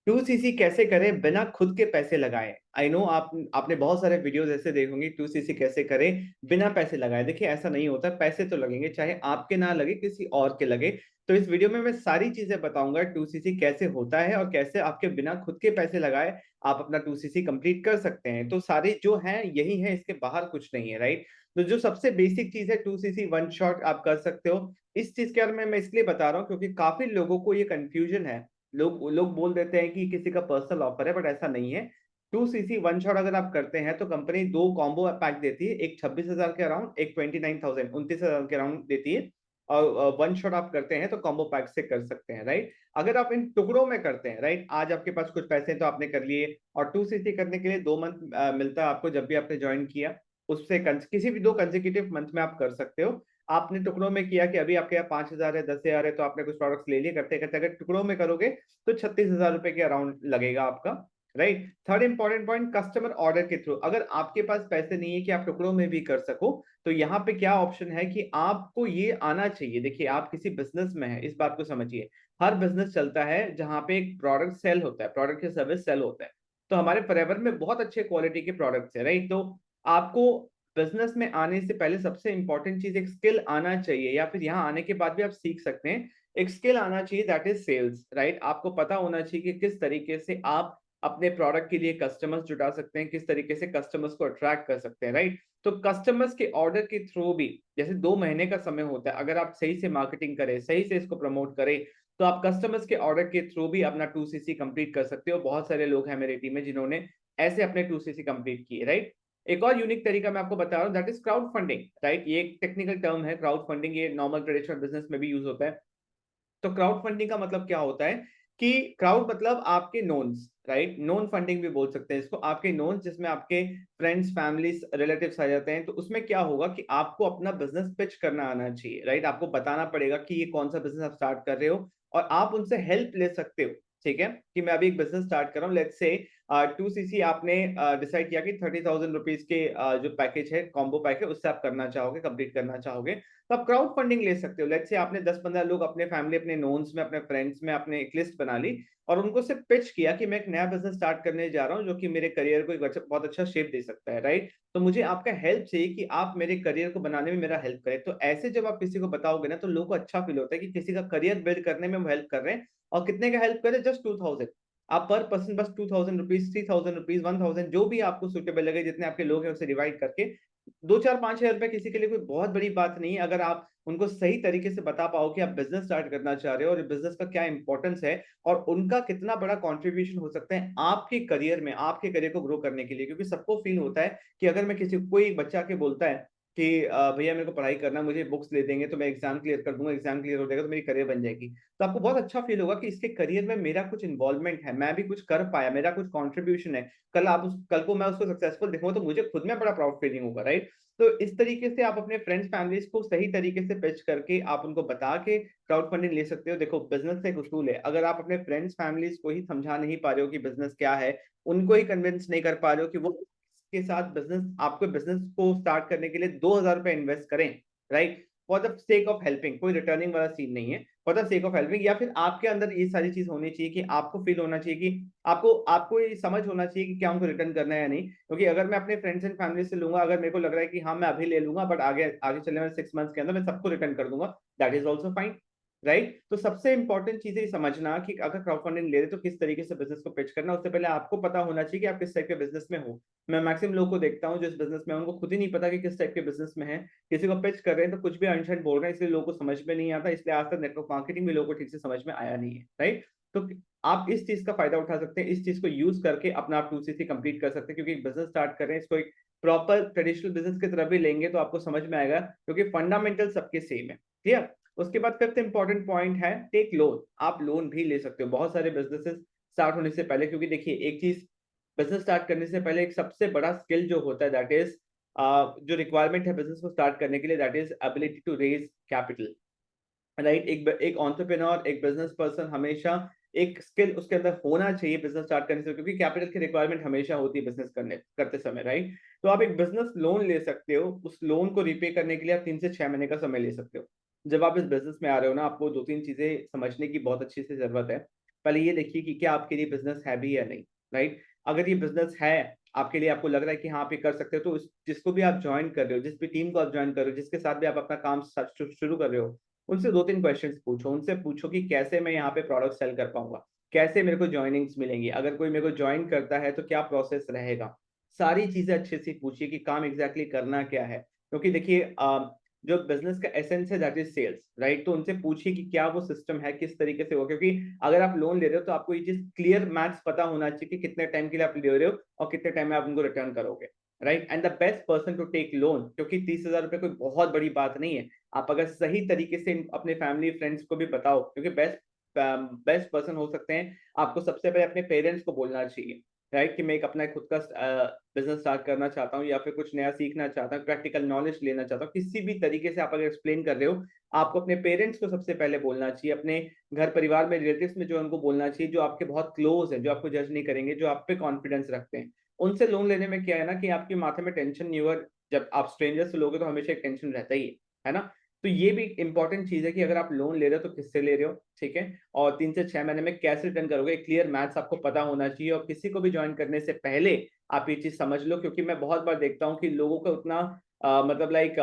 2cc कैसे करें बिना खुद के पैसे लगाए। आई नो आपने बहुत सारे वीडियोस ऐसे देखे होंगे, 2cc कैसे करें बिना पैसे लगाए। देखिए ऐसा नहीं होता, पैसे तो लगेंगे, चाहे आपके ना लगे किसी और के लगे। तो इस वीडियो में मैं सारी चीजें बताऊंगा 2cc कैसे होता है और कैसे आपके बिना खुद के पैसे लगाए आप अपना 2cc कंप्लीट कर सकते हैं। तो सारी जो है यही है, इसके बाहर कुछ नहीं है, राइट। तो जो सबसे बेसिक चीज है 2cc वन शॉट आप कर सकते हो। इस चीज के बारे में मैं इसलिए बता रहा हूँ क्योंकि काफी लोगों को ये कंफ्यूजन है। लोग लोग बोल देते हैं कि किसी का पर्सनल ऑफर है, बट ऐसा नहीं है। 2cc वन शॉट अगर आप करते हैं तो कंपनी दो कॉम्बो पैक देती है, एक 26,000 के अराउंड, एक 29,000 29,000 के अराउंड देती है। और वन शॉट आप करते हैं तो कॉम्बो पैक से कर सकते हैं, राइट। अगर आप इन टुकड़ों में करते हैं, राइट, आज आपके पास कुछ पैसे हैं तो आपने कर लिए, और 2cc करने के लिए 2 मंथ मिलता है आपको जब भी आपने ज्वाइन किया। उससे किसी भी 2 कंसेक्यूटिव मंथ में आप कर सकते हो। आपने टुकड़ों में किया कि अभी आपके यहाँ 5,000 है, 10,000 है, तो आपने कुछ प्रोडक्ट्स ले लिए, करते करते अगर टुकड़ों में करोगे तो 36,000 रुपए के अराउंड लगेगा आपका, right. Third important point, customer order के थ्रू। अगर आपके पास पैसे नहीं है कि आप टुकड़ों में भी कर सको, तो यहाँ पे क्या ऑप्शन है कि आपको ये आना चाहिए। देखिए आप किसी बिजनेस में है, इस बात को समझिए। हर बिजनेस चलता है जहां पे एक प्रोडक्ट सेल होता है, प्रोडक्ट या सर्विस सेल होता है। तो हमारे फॉरएवर में बहुत अच्छे क्वालिटी के प्रोडक्ट्स है, राइट। तो आपको बिजनेस में आने से पहले सबसे इंपॉर्टेंट चीज एक स्किल आना चाहिए, या फिर यहाँ आने के बाद भी आप सीख सकते हैं। एक स्किल आना चाहिए, दैट इज सेल्स, राइट। आपको पता होना चाहिए कि किस तरीके से आप अपने प्रोडक्ट के लिए कस्टमर्स जुटा सकते हैं, किस तरीके से कस्टमर्स को अट्रैक्ट कर सकते हैं, राइट। तो कस्टमर्स के ऑर्डर के थ्रू भी, जैसे 2 महीने का समय होता है, अगर आप सही से मार्केटिंग करें, सही से इसको प्रमोट करें, तो आप कस्टमर्स के ऑर्डर के थ्रू भी अपना 2cc कंप्लीट कर सकते हो। बहुत सारे लोग हैं मेरी टीम में जिन्होंने ऐसे अपने 2cc कंप्लीट किए, राइट। एक और यूनिक तरीका मैं आपको बता रहा हूँ, that is crowd funding, right. ये एक टेक्निकल टर्म है क्राउड फंडिंग, ये नॉर्मल ट्रेडिशनल बिजनेस में भी यूज होता है। तो क्राउड फंडिंग का मतलब क्या होता है कि क्राउड मतलब आपके नोन्स, राइट। नोन फंडिंग भी बोल सकते हैं इसको, आपके नोन्स, जिसमें आपके फ्रेंड्स, फैमिलीज, रिलेटिव्स आ जाते हैं। तो उसमें क्या होगा कि आपको अपना बिजनेस पिच करना आना चाहिए, राइट। आपको बताना पड़ेगा कि ये कौन सा बिजनेस आप स्टार्ट कर रहे हो, और आप उनसे हेल्प ले सकते हो। ठीक है, कि मैं अभी एक बिजनेस स्टार्ट कर रहा हूँ, लेट्स से 2cc आपने डिसाइड किया कि 30,000 रुपीज के जो पैकेज है, कॉम्बो पैक है, उससे आप करना चाहोगे, कंप्लीट करना चाहोगे। तो आप क्राउड फंडिंग ले सकते हो। लेट्स से आपने 10-15 लोग अपने फैमिली, अपने नोन्स में, अपने फ्रेंड्स में, आपने एक लिस्ट बना ली और उनको सिर्फ पिच किया कि मैं एक नया बिजनेस स्टार्ट करने जा रहा हूँ जो कि मेरे करियर को एक बहुत अच्छा शेप दे सकता है, राइट। तो मुझे आपका हेल्प चाहिए कि आप मेरे करियर को बनाने में मेरा हेल्प करें। तो ऐसे जब आप किसी को बताओगे ना, तो लोगों को अच्छा फील होता है कि किसी का करियर बिल्ड करने में वो हेल्प कर रहे हैं। और कितने का हेल्प करें? जस्ट 2,000। आप पर पर्सन बस 2,000 रुपीज, 3,000 रुपीज, 1,000, जो भी आपको सुटेबल लगे, जितने आपके लोग हैं उसे डिवाइड करके 2, 4, 5 हज़ार रुपए किसी के लिए कोई बहुत बड़ी बात नहीं है, अगर आप उनको सही तरीके से बता पाओ कि आप बिजनेस स्टार्ट करना चाह रहे हो और बिजनेस का क्या इंपॉर्टेंस है और उनका कितना बड़ा कंट्रीब्यूशन हो सकता है आपके करियर में, आपके करियर को ग्रो करने के लिए। क्योंकि सबको फील होता है कि अगर मैं किसी, कोई बच्चा के बोलता है कि भैया मेरे को पढ़ाई करना, मुझे बुक्स ले देंगे तो मैं एग्जाम क्लियर कर दूंगा, एग्जाम क्लियर हो जाएगा तो मेरी करियर बन जाएगी, तो आपको बहुत अच्छा फील होगा कि इसके करियर में मेरा कुछ इन्वॉल्वमेंट है, मैं भी कुछ कर पाया, मेरा कुछ कंट्रीब्यूशन है। कल को मैं उसको सक्सेसफुल देखूंगा तो मुझे खुद में बड़ा प्राउड फीलिंग होगा, राइट। तो इस तरीके से आप अपने फ्रेंड्स, फैमिलीज को सही तरीके से पिच करके आप उनको बता के क्राउड फंडिंग ले सकते हो। देखो बिजनेस का एक उसूल है, अगर आप अपने फ्रेंड्स, फैमिलीज को ही समझा नहीं पा रहे हो कि बिजनेस क्या है, उनको ही कन्विंस नहीं कर पा रहे हो कि वो के साथ बिजनेस, आपको बिजनेस को स्टार्ट करने के लिए 2,000 रुपए इन्वेस्ट करें, right, for the sake of helping, कोई रिटर्निंग वाला सीन नहीं है, for the sake of helping. या फिर आपके अंदर ये सारी चीज होनी चाहिए कि आपको फील होना चाहिए कि आपको आपको ये समझ होना चाहिए कि क्या उनको रिटर्न करना है या नहीं। क्योंकि अगर मैं अपने फ्रेंड्स एंड फैमिली से लूंगा, अगर मेरे को लग रहा है कि हाँ मैं अभी ले लूंगा, बट आगे आगे चलने में 6 मंथ्स के अंदर मैं सबको रिटर्न कर दूंगा, that is also fine, right. तो सबसे इंपॉर्टेंट चीज है समझना कि अगर क्राउड फंडिंग ले रहे तो किस तरीके से बिजनेस को पिच करना, उससे पहले आपको पता होना चाहिए कि आप किस टाइप के बिजनेस में हो। मैं मैक्सिमम लोगों को देखता हूँ जो इस बिजनेस में है, उनको खुद ही नहीं पता कि किस टाइप के बिजनेस में है, किसी को पिच कर रहे हैं तो कुछ भी अनशन बोल रहे हैं, इसलिए लोगों को समझ में नहीं आता, इसलिए आज तक नेटवर्क मार्केटिंग भी लोगों को ठीक से समझ में आया नहीं है, राइट। तो आप इस चीज का फायदा उठा सकते हैं, इस चीज को यूज करके अपना आप 2cc कंप्लीट कर सकते हैं। क्योंकि बिजनेस स्टार्ट कर रहे हैं, इसको एक प्रॉपर ट्रेडिशनल बिजनेस की तरफ भी लेंगे तो आपको समझ में आएगा, क्योंकि फंडामेंटल सबके सेम है, ठीक है। उसके बाद फिफ्थ इंपॉर्टेंट पॉइंट है टेक लोन। आप लोन भी ले सकते हो बहुत सारे बिजनेसेस स्टार्ट होने से पहले। क्योंकि देखिए एक चीज, बिजनेस स्टार्ट करने से पहले एक सबसे बड़ा स्किल जो होता है, दैट इज जो रिक्वायरमेंट है बिजनेस को स्टार्ट करने के लिए, that is ability to raise capital, right. एक एंटरप्रेन्योर, एक बिजनेस पर्सन हमेशा एक स्किल उसके अंदर होना चाहिए बिजनेस स्टार्ट करने से, क्योंकि कैपिटल की रिक्वायरमेंट हमेशा होती है बिजनेस करते समय, राइट। तो आप एक बिजनेस लोन ले सकते हो, उस लोन को रिपे करने के लिए आप 3 से 6 महीने का समय ले सकते हो। जब आप इस बिजनेस में आ रहे हो ना, आपको 2-3 चीजें समझने की बहुत अच्छी से जरूरत है। पहले ये देखिए कि क्या आपके लिए बिजनेस है भी या नहीं, राइट? अगर ये बिजनेस है आपके लिए, आपको लग रहा है कि हाँ आप ये कर सकते हो, तो जिसको भी आप ज्वाइन कर रहे हो, जिस भी टीम को आप ज्वाइन कर रहे हो, जिसके साथ भी आप अपना काम शुरू कर रहे हो, उनसे 2-3 क्वेश्चंस पूछो। उनसे पूछो कि कैसे मैं यहाँ पे प्रोडक्ट सेल कर पाऊंगा, कैसे मेरे को ज्वाइनिंग्स मिलेंगी, अगर कोई मेरे को ज्वाइन करता है तो क्या प्रोसेस रहेगा। सारी चीजें अच्छे से पूछिए कि काम एग्जैक्टली करना क्या है, क्योंकि देखिए जो बिजनेस का एसेंस है दैट इज सेल्स, राइट? तो उनसे पूछिए कि क्या वो सिस्टम है, किस तरीके से हो, क्योंकि अगर आप लोन ले रहे हो तो आपको ये चीज क्लियर मैथ्स पता होना चाहिए कि कितने टाइम के लिए आप ले रहे हो और कितने टाइम में आप उनको रिटर्न करोगे, right? And the best person to take loan, क्योंकि 30,000 रुपए कोई बहुत बड़ी बात नहीं है। आप अगर सही तरीके से अपने फैमिली फ्रेंड्स को भी बताओ, क्योंकि बेस्ट बेस्ट पर्सन हो सकते हैं, आपको सबसे पहले अपने पेरेंट्स को बोलना चाहिए, राइट? कि मैं एक अपना खुद का बिजनेस स्टार्ट करना चाहता हूँ या फिर कुछ नया सीखना चाहता हूँ, प्रैक्टिकल नॉलेज लेना चाहता हूँ, किसी भी तरीके से आप अगर एक्सप्लेन कर रहे हो, आपको अपने पेरेंट्स को सबसे पहले बोलना चाहिए, अपने घर परिवार में, रिलेटिव्स में जो उनको बोलना चाहिए, जो आपके बहुत क्लोज है, जो आपको जज नहीं करेंगे, जो आप पे कॉन्फिडेंस रखते हैं। उनसे लोन लेने में क्या है ना कि आपके माथे में टेंशन नहीं होगा। जब आप स्ट्रेंजर से लोगे तो हमेशा एक टेंशन रहता ही है ना? तो ये भी इंपॉर्टेंट चीज है कि अगर आप लोन ले रहे हो तो किससे ले रहे हो, ठीक है? और 3 से 6 महीने में कैसे रिटर्न करोगे, क्लियर मैथ्स आपको पता होना चाहिए। और किसी को भी ज्वाइन करने से पहले आप ये चीज समझ लो, क्योंकि मैं बहुत बार देखता हूँ कि लोगों को उतना मतलब लाइक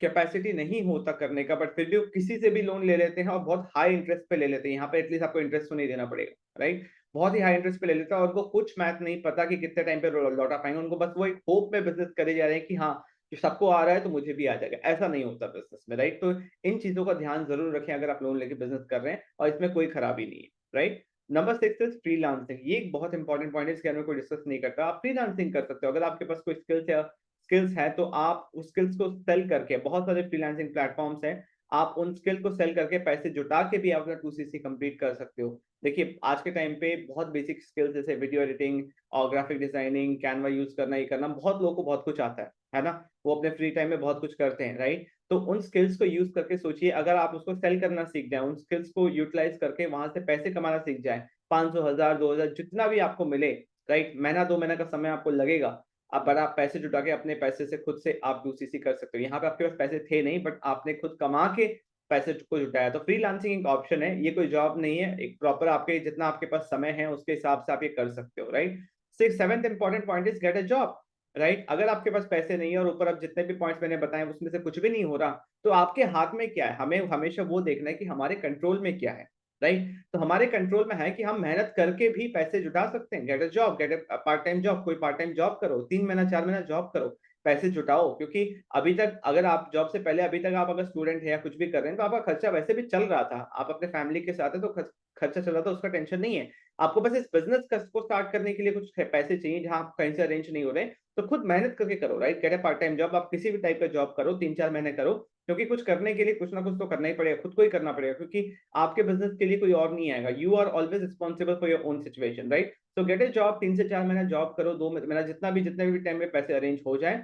कैपेसिटी नहीं होता करने का, बट फिर भी वो किसी से भी लोन ले लेते हैं और बहुत हाई इंटरेस्ट पे ले लेते हैं। यहाँ पे एटलीस्ट आपको इंटरेस्ट तो नहीं देना पड़ेगा, राइट? बहुत ही हाई इंटरेस्ट पे ले लेता है और उनको कुछ मैथ नहीं पता कि कितने टाइम पे लौटा पाएंगे। उनको बस वो एक होप में बिजनेस करे जा रहे हैं कि हाँ कि सबको आ रहा है तो मुझे भी आ जाएगा। ऐसा नहीं होता बिजनेस में, राइट? तो इन चीजों का ध्यान जरूर रखें अगर आप लोन लेके बिजनेस कर रहे हैं, और इसमें कोई खराबी नहीं है, राइट? Number 6 is freelancing. ये एक बहुत इंपॉर्टेंट पॉइंट है, इसके बारे में कोई डिस्कस नहीं करता। आप फ्रीलांसिंग कर सकते हो अगर आपके पास कोई स्किल्स है, तो आप उस स्किल्स को सेल करके, बहुत सारे फ्रीलांसिंग प्लेटफॉर्म्स हैं, आप उन स्किल को सेल करके पैसे जुटा के भी आप अपना 2CC कंप्लीट कर सकते हो। देखिए आज के टाइम पे बहुत बेसिक स्किल्स जैसे वीडियो एडिटिंग और ग्राफिक डिजाइनिंग, कैनवा यूज करना, ये करना, बहुत लोगों को बहुत कुछ आता है ना? वो अपने फ्री टाइम में बहुत कुछ करते हैं, राइट? तो उन स्किल्स को यूज करके सोचिए, अगर आप उसको सेल करना सीख जाए, उन स्किल्स को यूटिलाइज करके वहां से पैसे कमाना सीख जाए, 500, 1000, 2000 जितना भी आपको मिले, राइट? महीना 2 महीना का समय आपको लगेगा, आप बड़ा पैसे जुटा के अपने पैसे से खुद से आप 2CC कर सकते हो। यहाँ पे आपके पास पैसे थे नहीं, बट आपने खुद कमा के पैसे को जुटाया। तो फ्रीलांसिंग एक ऑप्शन है, ये कोई जॉब नहीं है, एक प्रॉपर आपके जितना आपके पास समय है उसके हिसाब से आप ये कर सकते हो, right? Six seventh important point is get a job, right? अगर आपके पास पैसे नहीं है और ऊपर अब जितने भी पॉइंट्स मैंने बताए उसमें से कुछ भी नहीं हो रहा, तो आपके हाथ में क्या है? हमें हमेशा वो देखना है कि हमारे कंट्रोल में क्या है, राइट? तो हमारे कंट्रोल में है कि हम मेहनत करके भी पैसे जुटा सकते हैं। Get a job, get a part time job, कोई पार्ट टाइम जॉब करो, 3 महीना 4 महीना जॉब करो, पैसे जुटाओ। क्योंकि अभी तक अगर आप जॉब से पहले अभी तक आप अगर स्टूडेंट है या कुछ भी कर रहे हैं, तो आपका खर्चा वैसे भी चल रहा था, आप अपने फैमिली के साथ है तो खर्चा चल रहा था, उसका टेंशन नहीं है। आपको बस इस बिजनेस को स्टार्ट करने के लिए कुछ पैसे चाहिए, जहां आप कहीं से अरेंज नहीं हो रहे, तो खुद मेहनत करके करो, right? Get a part time job, आप किसी भी टाइप का जॉब करो, 3-4 महीने करो, क्योंकि कुछ करने के लिए कुछ ना कुछ तो करना ही पड़ेगा, खुद को ही करना पड़ेगा, क्योंकि आपके बिजनेस के लिए कोई और नहीं आएगा। You are always responsible for your own situation, right? तो गेट ए जॉब, 3 से 4 महीना जॉब करो, 2 महीना जितने भी टाइम में पैसे अरेंज हो जाए,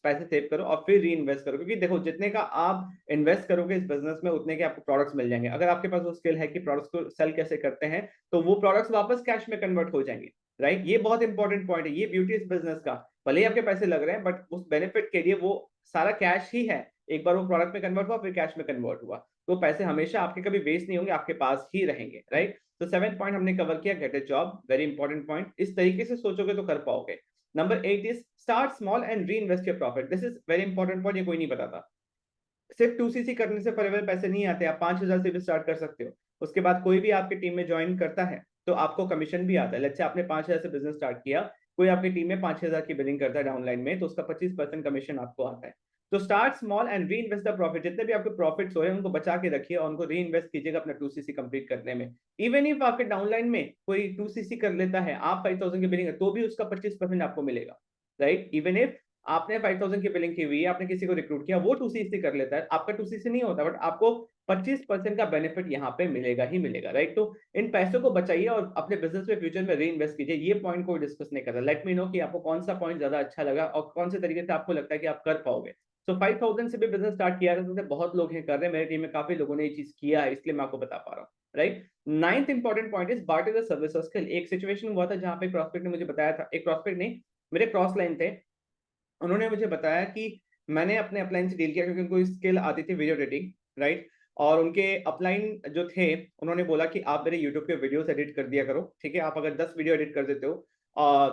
पैसे सेव करो और फिर री इन्वेस्ट करो। क्योंकि देखो जितने का आप इन्वेस्ट करोगे इस बिजनेस में, उतने के आपको प्रोडक्ट्स मिल जाएंगे। अगर आपके पास वो स्किल है कि प्रोडक्ट्स को सेल कैसे करते हैं, तो वो प्रोडक्ट्स वापस कैश में कन्वर्ट हो जाएंगे, राइट? ये बहुत इंपॉर्टेंट पॉइंट है, ये ब्यूटी इस बिजनेस का। भले ही आपके पैसे लग रहे हैं, बट उस बेनिफिट के लिए वो सारा कैश ही है। एक बार वो प्रोडक्ट में कन्वर्ट हुआ, फिर कैश में कन्वर्ट हुआ, तो पैसे हमेशा आपके कभी वेस्ट नहीं होंगे, आपके पास ही रहेंगे, राइट? तो 7th पॉइंट हमने कवर किया, get a job, very important point. इस तरीके से सोचोगे तो कर पाओगे। Number 8 is start small and reinvest your profit. This is very important point, ये कोई नहीं बताता। सिर्फ 2CC करने से फॉरएवर पैसे नहीं आते, आप 5,000 से भी स्टार्ट कर सकते हो। उसके बाद कोई भी आपकी टीम में ज्वाइन करता है तो आपको कमीशन भी आता है। लेट्स से आपने 5,000 से बिजनेस स्टार्ट किया, कोई आपकी टीम में 5,000 की बिलिंग करता है डाउनलाइन में, तो उसका 25% कमीशन आपको आता है। तो स्टार्ट स्मॉल एंड री इन्वेस्ट द प्रॉफिट। जितने भी आपके प्रॉफिट्स हो रहे हैं उनको बचा के रखिए और उनको री इन्वेस्ट कीजिएगा अपना 2CC कंप्लीट करने में। इवन इफ आपके डाउनलाइन में कोई 2CC कर लेता है, आप 5,000 की बिलिंग है, तो भी उसका 25% आपको मिलेगा, राइट? इवन इफ आपने 5,000 की बिलिंग की हुई है, आपने किसी को रिक्रूट किया, वो 2CC कर लेता है, आपका 2CC नहीं होता, बट आपको 25% का बेनिफिट यहाँ पे मिलेगा ही मिलेगा, राइट? तो इन पैसों को बचाइए और अपने बिजनेस में फ्यूचर में री इन्वेस्ट कीजिए। ये पॉइंट को डिस्कस नहीं कर रहा। लेट मी नो कि आपको कौन सा पॉइंट ज्यादा अच्छा लगा और कौन से तरीके से आपको लगता है कि आप कर पाओगे। तो 5,000 से भी बिजनेस स्टार्ट किया है, बहुत लोग हैं कर रहे हैं, मेरी टीम में काफी लोगों ने ये चीज किया है, इसलिए मैं आपको बता पा रहा हूँ, right? 9th important point is barter the service skill. एक सिचुएशन हुआ था जहां पे प्रॉस्पेक्ट ने मुझे बताया था, एक प्रॉस्पेक्ट नहीं, मेरे क्रॉस लाइन थे, उन्होंने मुझे बताया कि मैंने अपने अपलाइन से डील किया क्योंकि उनको स्किल आती थी वीडियो एडिटिंग, राइट? और उनके अपलाइन जो थे, उन्होंने बोला कि आप मेरे यूट्यूब पे वीडियोस एडिट कर दिया करो, ठीक है? आप अगर 10 वीडियो एडिट कर देते हो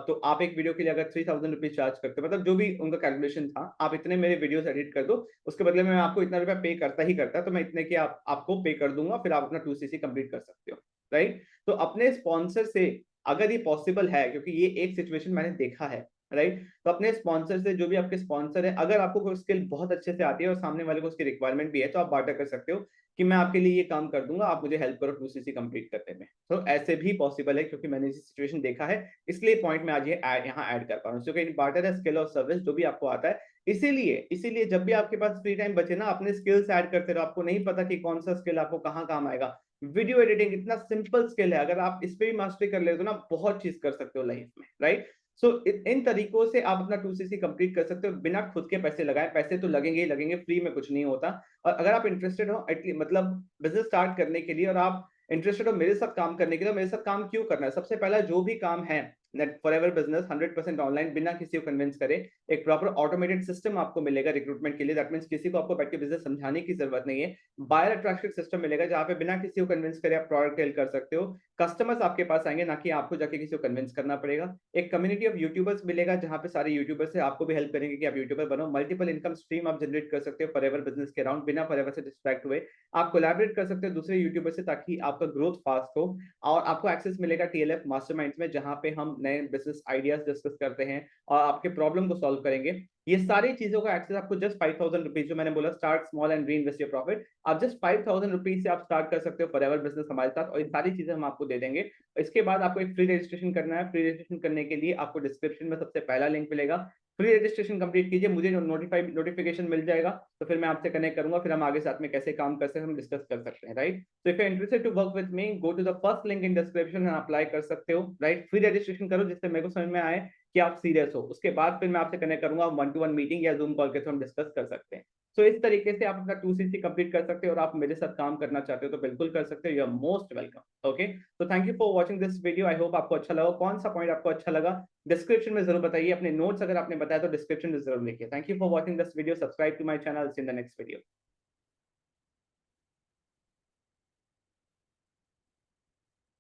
तो आप एक वीडियो के लिए अगर 3000 रुपीज़ चार्ज करते हो, मतलब जो भी उनका कैलकुलेशन था, आप इतने मेरे वीडियोस एडिट कर दो, उसके बदले में मैं आपको इतना रुपया पे करता ही करता, तो मैं इतने की आपको पे कर दूँगा, फिर आप अपना 2सीसी कंप्लीट कर सकते हो, राइट? तो अपने स्पॉन्सर से अगर ये पॉसिबल है, क्योंकि ये एक सिचुएशन मैंने देखा है, राइट? तो अपने स्पॉन्सर से, जो भी आपके स्पॉन्सर है, अगर आपको कोई स्किल बहुत अच्छे से आती है और सामने वाले को उसकी रिक्वायरमेंट भी है, तो आप बार्टर कर सकते हो कि मैं आपके लिए ये काम कर दूँगा, आप मुझे हेल्प करो 2सीसी कंप्लीट करने में। तो ऐसे भी पॉसिबल है, क्योंकि मैंने ये सिचुएशन देखा है, इसलिए पॉइंट मैं आज ये यहाँ ऐड कर पा रहा हूँ। सो कहीं बार्टर है स्किल और सर्विस जो भी आपको आता है, इसीलिए जब भी आपके पास फ्री टाइम बचे ना, अपने स्किल्स ऐड करते रहो। आपको नहीं पता कि कौन-सा स्किल आपको कहाँ काम आएगा। वीडियो एडिटिंग इतना सिंपल स्किल है, अगर आप इस पे भी मास्टरी कर लेते हो ना, बहुत चीज़ कर सकते हो लाइफ में, राइट? सो इन तरीकों से आप अपना 2सीसी कंप्लीट कर सकते हो बिना खुद के पैसे लगाए। पैसे तो लगेंगे ही लगेंगे, फ्री में कुछ नहीं होता। और अगर आप इंटरेस्टेड हो मतलब बिज़नेस स्टार्ट करने के लिए, और आप इंटरेस्टेड हो मेरे साथ काम करने के लिए, मेरे साथ काम क्यों करना है? सबसे पहला जो भी काम है, नेट फॉरएवर बिज़नेस 100% ऑनलाइन, बिना किसी को कन्विंस करे, एक प्रॉपर ऑटोमेटेड सिस्टम आपको मिलेगा रिक्रूटमेंट के लिए। दैट मीन्स किसी को आपको बैठ के बिज़नेस समझाने की ज़रूरत नहीं है। बायर अट्रैक्शन सिस्टम मिलेगा, जहाँ पे बिना किसी को कन्विंस करे आप प्रोडक्ट सेल कर सकते हो। कस्टमर्स आपके पास आएँगे, ना कि आपको जाके किसी को कन्विंस करना पड़ेगा। एक कम्युनिटी ऑफ यूट्यूबर्स मिलेगा, जहाँ पे सारे यूट्यूबर्स से आपको भी हेल्प करेंगे कि आप यूट्यूबर बनो। मल्टीपल इनकम स्ट्रीम आप जनरेट कर सकते हो फॉरएवर बिज़नेस के अराउंड, बिना फॉरएवर से डिस्ट्रैक्ट हुए। आप कोलैबोरेट कर सकते हो दूसरे यूट्यूबर से, ताकि आपका ग्रोथ फास्ट हो। और आपको एक्सेस मिलेगा टीएलएफ मास्टरमाइंड्स में, जहाँ पे हम नए बिज़नेस आइडियाज़ डिस्कस करते हैं और आपके प्रॉब्लम को सॉल्व करेंगे। ये सारी चीज़ों का एक्सेस आपको जस्ट 5000 रुपीज़, जो मैंने बोला start small and reinvest your profit. आप जस्ट 5000 रुपीज़ से आप स्टार्ट कर सकते हो फॉरएवर बिज़नेस हमारे साथ, और ये सारी चीज़ें हम आपको दे देंगे। इसके बाद आपको एक फ्री रजिस्ट्रेशन करना है। फ्री रजिस्ट्रेशन करने के लिए आपको डिस्क्रिप्शन में सबसे पहला लिंक मिलेगा। फ्री रजिस्ट्रेशन कंप्लीट कीजिए, मुझे जो नोटिफिकेशन मिल जाएगा, तो फिर मैं आपसे कनेक्ट करूँगा, फिर हम आगे साथ में कैसे काम कर सकते हैं, हम डिस्कस कर सकते हैं, right? So if you're interested to work with me, go to the first link in description and apply कर सकते हो, राइट? फ्री रजिस्ट्रेशन करो, जिससे मेरे को समझ में आए कि आप सीरियस हो। उसके बाद फिर मैं आपसे कनेक्ट करूँगा, 1 टू 1 मीटिंग या ज़ूम कॉल के थ्रू हम डिस्कस कर सकते हैं। सो इस तरीके से आप अपना 2सीसी कंप्लीट कर सकते हो, और आप मेरे साथ काम करना चाहते हो तो बिल्कुल कर सकते हो। You are most welcome. Okay, तो thank you for watching this video. I hope आपको अच्छा लगा। कौन सा पॉइंट आपको अच्छा लगा डिस्क्रिप्शन में जरूर बताइए। अपने नोट्स अगर आपने बताया तो डिस्क्रिप्शन में जरूर लिखिए। Thank you for watching this video. Subscribe to my channel. See in the next video.